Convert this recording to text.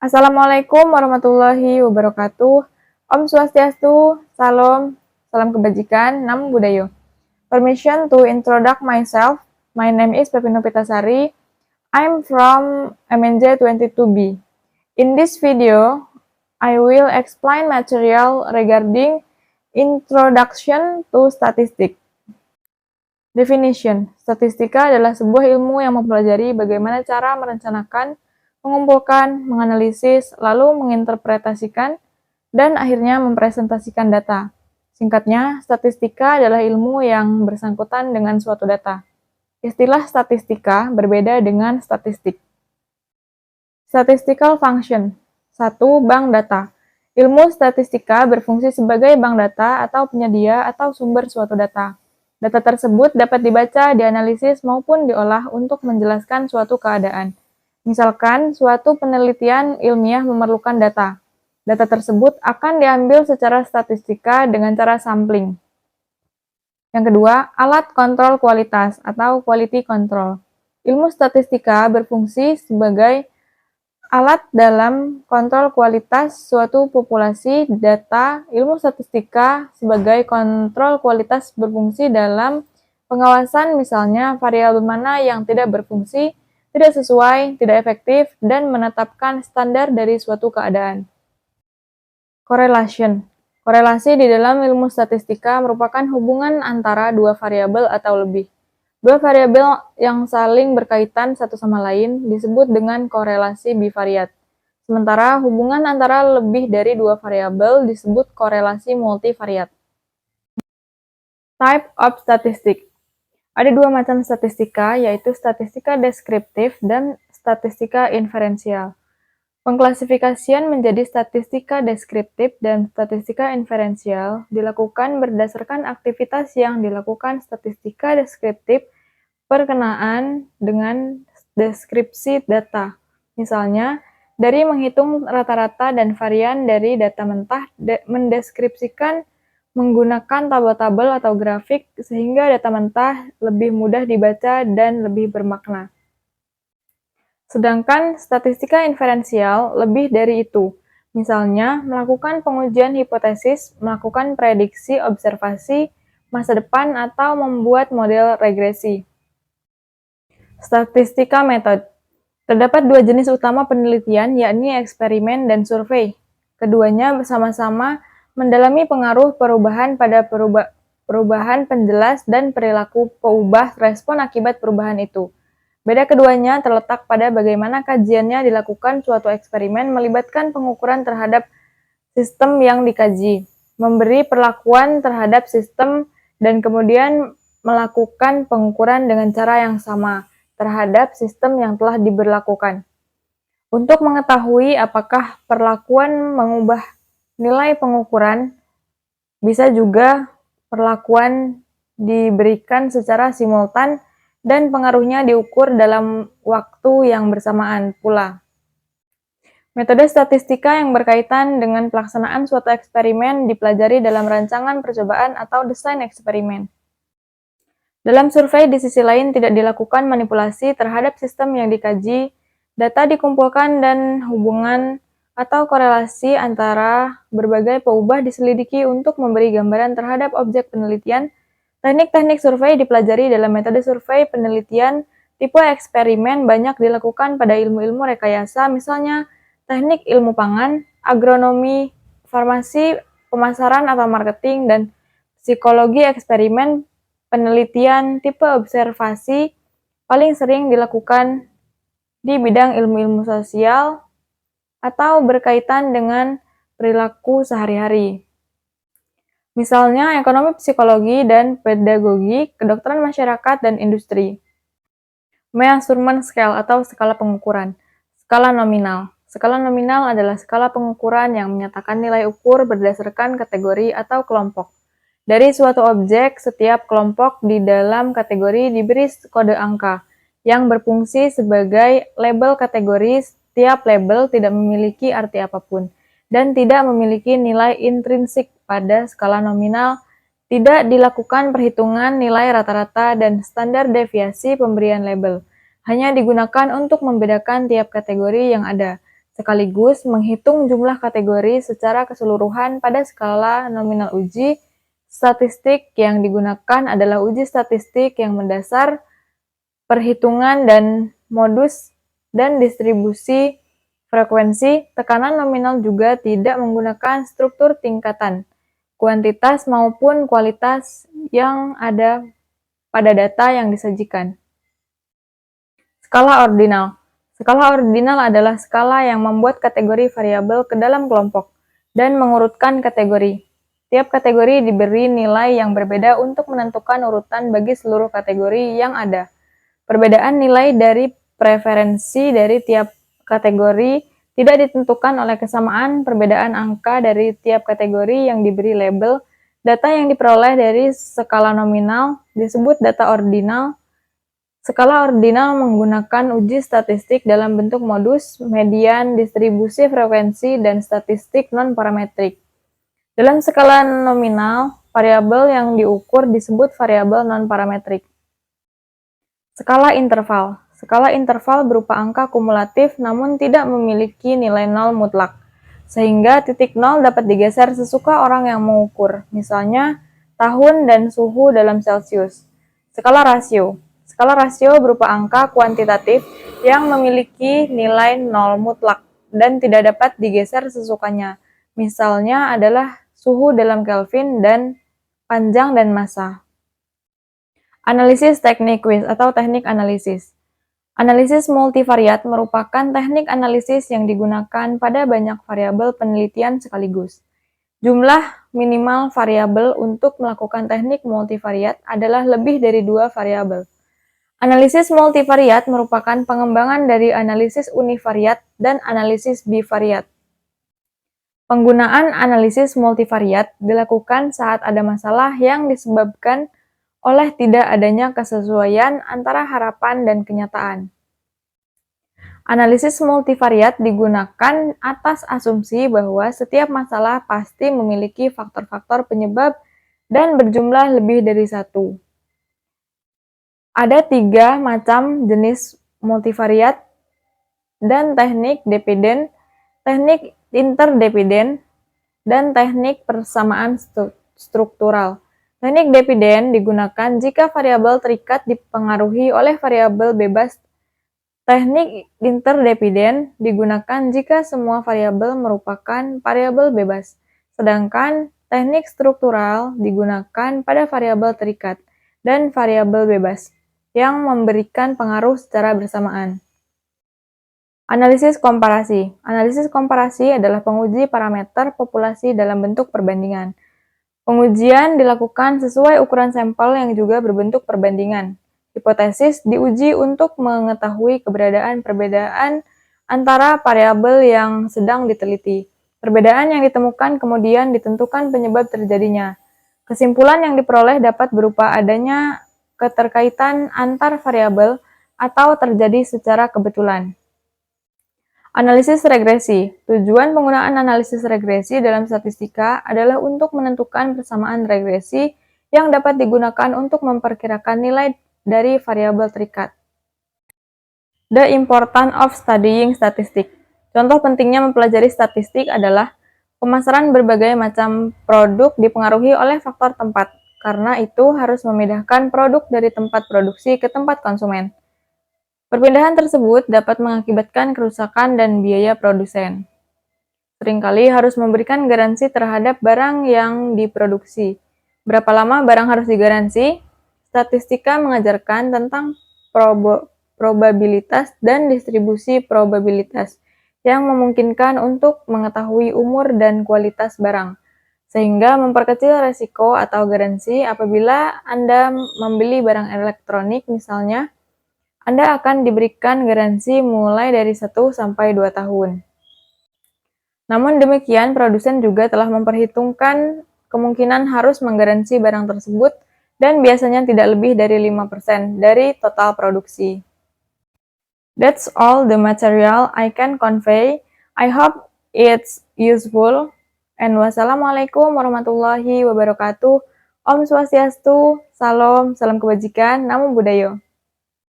Assalamualaikum warahmatullahi wabarakatuh. Om Swastiastu, Salam, Salam Kebajikan, Namo Buddhaya. Permission to introduce myself. My name is Pepino Pitasari. I'm from MNJ 22B. In this video, I will explain material regarding Introduction to Statistics. Definition. Statistika adalah sebuah ilmu yang mempelajari bagaimana cara merencanakan, mengumpulkan, menganalisis, lalu menginterpretasikan, dan akhirnya mempresentasikan data. Singkatnya, statistika adalah ilmu yang bersangkutan dengan suatu data. Istilah statistika berbeda dengan statistik. Statistical function. 1. Bank data. Ilmu statistika berfungsi sebagai bank data atau penyedia atau sumber suatu data. Data tersebut dapat dibaca, dianalisis, maupun diolah untuk menjelaskan suatu keadaan. Misalkan, suatu penelitian ilmiah memerlukan data. Data tersebut akan diambil secara statistika dengan cara sampling. Yang kedua, alat kontrol kualitas atau quality control. Ilmu statistika berfungsi sebagai alat dalam kontrol kualitas suatu populasi data. Ilmu statistika sebagai kontrol kualitas berfungsi dalam pengawasan, misalnya variabel mana yang tidak berfungsi, tidak sesuai, tidak efektif, dan menetapkan standar dari suatu keadaan. Correlation. Korelasi di dalam ilmu statistika merupakan hubungan antara dua variabel atau lebih. Dua variabel yang saling berkaitan satu sama lain disebut dengan korelasi bivariat. Sementara hubungan antara lebih dari dua variabel disebut korelasi multivariat. Type of statistic. Ada dua macam statistika, yaitu statistika deskriptif dan statistika inferensial. Pengklasifikasian menjadi statistika deskriptif dan statistika inferensial dilakukan berdasarkan aktivitas yang dilakukan statistika deskriptif berkenaan dengan deskripsi data. Misalnya, dari menghitung rata-rata dan varian dari data mentah, mendeskripsikan menggunakan tabel-tabel atau grafik sehingga data mentah lebih mudah dibaca dan lebih bermakna. Sedangkan statistika inferensial lebih dari itu. Misalnya, melakukan pengujian hipotesis, melakukan prediksi observasi masa depan, atau membuat model regresi. Statistika metode. Terdapat dua jenis utama penelitian, yakni eksperimen dan survei. Keduanya bersama-sama mendalami pengaruh perubahan pada perubahan penjelas dan perilaku peubah respon akibat perubahan itu. Beda keduanya terletak pada bagaimana kajiannya dilakukan. Suatu eksperimen melibatkan pengukuran terhadap sistem yang dikaji, memberi perlakuan terhadap sistem, dan kemudian melakukan pengukuran dengan cara yang sama terhadap sistem yang telah diberlakukan. Untuk mengetahui apakah perlakuan mengubah nilai pengukuran, bisa juga perlakuan diberikan secara simultan dan pengaruhnya diukur dalam waktu yang bersamaan pula. Metode statistika yang berkaitan dengan pelaksanaan suatu eksperimen dipelajari dalam rancangan percobaan atau desain eksperimen. Dalam survei, di sisi lain, tidak dilakukan manipulasi terhadap sistem yang dikaji, data dikumpulkan dan hubungan atau korelasi antara berbagai peubah diselidiki untuk memberi gambaran terhadap objek penelitian. Teknik-teknik survei dipelajari dalam metode survei penelitian. Tipe eksperimen banyak dilakukan pada ilmu-ilmu rekayasa, misalnya teknik ilmu pangan, agronomi, farmasi, pemasaran atau marketing, dan psikologi eksperimen. Penelitian tipe observasi paling sering dilakukan di bidang ilmu-ilmu sosial atau berkaitan dengan perilaku sehari-hari. Misalnya ekonomi, psikologi, dan pedagogi, kedokteran masyarakat, dan industri. Measurement scale atau skala pengukuran. Skala nominal. Skala nominal adalah skala pengukuran yang menyatakan nilai ukur berdasarkan kategori atau kelompok. Dari suatu objek, setiap kelompok di dalam kategori diberi kode angka yang berfungsi sebagai label kategori. Setiap label tidak memiliki arti apapun dan tidak memiliki nilai intrinsik. Pada skala nominal, tidak dilakukan perhitungan nilai rata-rata dan standar deviasi pemberian label. Hanya digunakan untuk membedakan tiap kategori yang ada. sekaligus menghitung jumlah kategori secara keseluruhan pada skala nominal uji statistik. Yang digunakan adalah uji statistik yang mendasar perhitungan dan modus dan distribusi frekuensi. Tekanan nominal juga tidak menggunakan struktur tingkatan, kuantitas maupun kualitas yang ada pada data yang disajikan. Skala ordinal. Skala ordinal adalah skala yang membuat kategori variabel ke dalam kelompok dan mengurutkan kategori. Tiap kategori diberi nilai yang berbeda untuk menentukan urutan bagi seluruh kategori yang ada. Perbedaan nilai dari preferensi dari tiap kategori tidak ditentukan oleh kesamaan perbedaan angka dari tiap kategori yang diberi label. Data yang diperoleh dari skala nominal disebut data ordinal. Skala ordinal menggunakan uji statistik dalam bentuk modus, median, distribusi frekuensi, dan statistik non-parametrik. Dalam skala nominal, variabel yang diukur disebut variabel non-parametrik. Skala interval. Skala interval berupa angka kumulatif namun tidak memiliki nilai nol mutlak, sehingga titik nol dapat digeser sesuka orang yang mengukur, misalnya tahun dan suhu dalam Celcius. Skala rasio. Skala rasio berupa angka kuantitatif yang memiliki nilai nol mutlak dan tidak dapat digeser sesukanya, misalnya adalah suhu dalam Kelvin dan panjang dan massa. Analisis teknik quiz atau teknik analisis. Analisis multivariat merupakan teknik analisis yang digunakan pada banyak variabel penelitian sekaligus. Jumlah minimal variabel untuk melakukan teknik multivariat adalah lebih dari 2 variabel. Analisis multivariat merupakan pengembangan dari analisis univariat dan analisis bivariat. Penggunaan analisis multivariat dilakukan saat ada masalah yang disebabkan oleh tidak adanya kesesuaian antara harapan dan kenyataan. Analisis multivariat digunakan atas asumsi bahwa setiap masalah pasti memiliki faktor-faktor penyebab dan berjumlah lebih dari satu. Ada 3 macam jenis multivariat dan teknik dependen, teknik interdependen, dan teknik persamaan struktural. Teknik dependen digunakan jika variabel terikat dipengaruhi oleh variabel bebas. Teknik interdependen digunakan jika semua variabel merupakan variabel bebas, sedangkan teknik struktural digunakan pada variabel terikat dan variabel bebas yang memberikan pengaruh secara bersamaan. Analisis komparasi. Analisis komparasi adalah penguji parameter populasi dalam bentuk perbandingan. Pengujian dilakukan sesuai ukuran sampel yang juga berbentuk perbandingan. Hipotesis diuji untuk mengetahui keberadaan perbedaan antara variabel yang sedang diteliti. Perbedaan yang ditemukan kemudian ditentukan penyebab terjadinya. Kesimpulan yang diperoleh dapat berupa adanya keterkaitan antar variabel atau terjadi secara kebetulan. Analisis regresi. Tujuan penggunaan analisis regresi dalam statistika adalah untuk menentukan persamaan regresi yang dapat digunakan untuk memperkirakan nilai dari variabel terikat. The importance of studying statistics. Contoh pentingnya mempelajari statistik adalah pemasaran berbagai macam produk dipengaruhi oleh faktor tempat. Karena itu harus memindahkan produk dari tempat produksi ke tempat konsumen. Perpindahan tersebut dapat mengakibatkan kerusakan dan biaya produsen. Seringkali harus memberikan garansi terhadap barang yang diproduksi. Berapa lama barang harus digaransi? Statistika mengajarkan tentang probabilitas dan distribusi probabilitas yang memungkinkan untuk mengetahui umur dan kualitas barang, sehingga memperkecil resiko atau garansi. Apabila Anda membeli barang elektronik misalnya, Anda akan diberikan garansi mulai dari 1 sampai 2 tahun. Namun demikian, produsen juga telah memperhitungkan kemungkinan harus menggaransi barang tersebut dan biasanya tidak lebih dari 5% dari total produksi. That's all the material I can convey. I hope it's useful. And wassalamualaikum warahmatullahi wabarakatuh. Om Swastiastu, salam kebajikan, namo buddhaya.